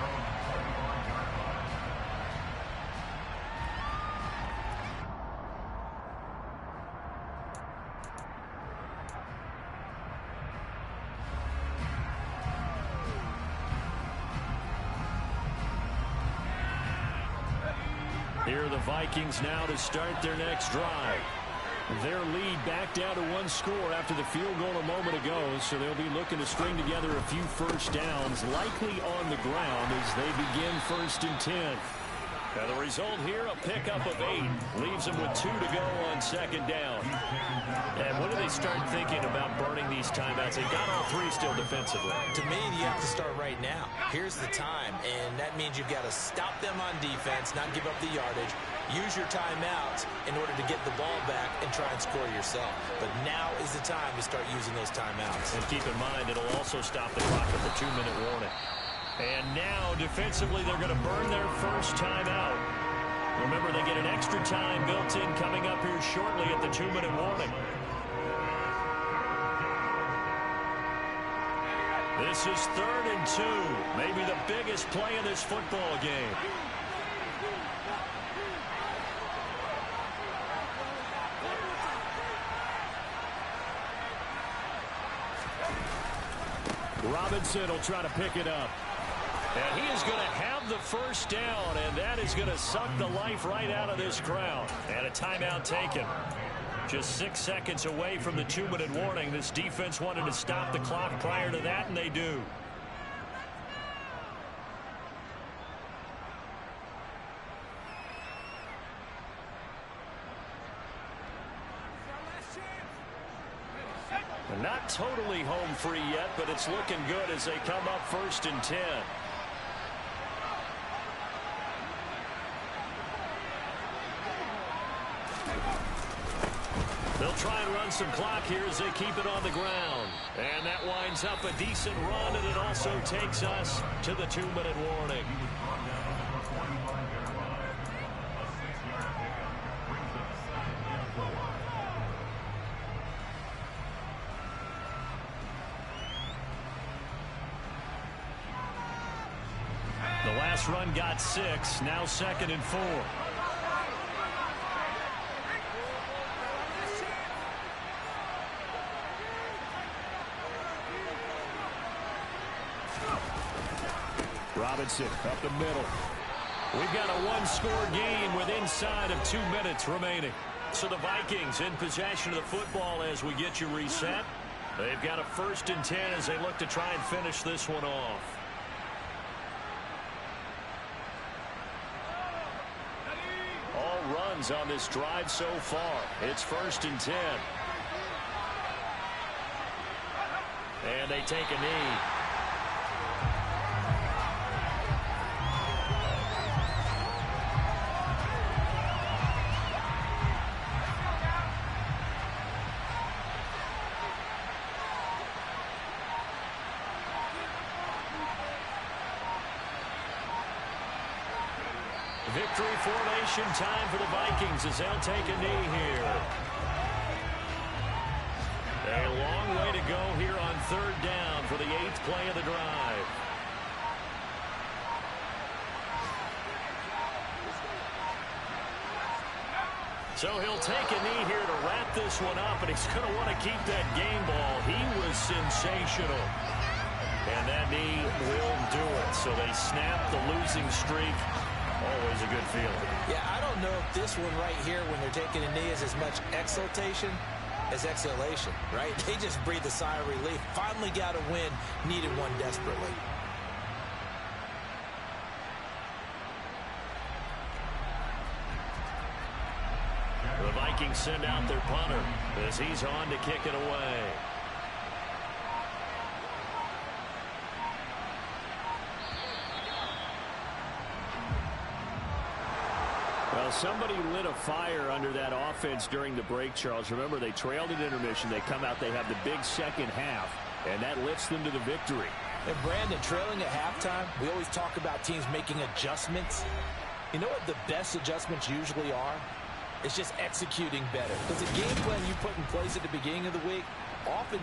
Here are the Vikings now to start their next drive. Their lead back down to 1 score after the field goal a moment ago, so they'll be looking to string together a few first downs, likely on the ground as they begin 1st and 10. Now the result here, a pickup of 8. Leaves them with 2 to go on 2nd down. And when do they start thinking about burning these timeouts? They've got all 3 still defensively. To me, you have to start right now. Here's the time, and that means you've got to stop them on defense, not give up the yardage. Use your timeouts in order to get the ball back and try and score yourself. But now is the time to start using those timeouts. And keep in mind, it'll also stop the clock at the 2-minute warning. And now, defensively, they're going to burn their first timeout. Remember, they get an extra time built in coming up here shortly at the 2-minute warning. This is 3rd and 2. Maybe the biggest play in this football game. Robinson will try to pick it up. And he is going to have the first down, and that is going to suck the life right out of this crowd. And a timeout taken. Just 6 seconds away from the 2-minute warning. This defense wanted to stop the clock prior to that, and they do. Not totally home free yet, but it's looking good as they come up 1st and 10. They'll try and run some clock here as they keep it on the ground. And that winds up a decent run, and it also takes us to the 2-minute warning. The last run got 6, now 2nd and 4. Robinson up the middle. We've got a one-score game with inside of 2 minutes remaining. So the Vikings in possession of the football as we get you reset. They've got a 1st and 10 as they look to try and finish this one off. All runs on this drive so far. It's 1st and 10. And they take a knee. Victory formation time for the Vikings as they'll take a knee here. A long way to go here on 3rd down for the 8th play of the drive. So he'll take a knee here to wrap this one up, and he's going to want to keep that game ball. He was sensational. And that knee will do it. So they snap the losing streak. Always a good feeling. Yeah, I don't know if this one right here when they're taking a knee is as much exultation as exhalation, right? They just breathe a sigh of relief. Finally got a win, needed one desperately. The Vikings send out their punter as he's on to kick it away. Well, somebody lit a fire under that offense during the break, Charles. Remember, they trailed at intermission. They come out, they have the big second half, and that lifts them to the victory. And Brandon, trailing at halftime, we always talk about teams making adjustments. You know what the best adjustments usually are? It's just executing better. Because the game plan you put in place at the beginning of the week often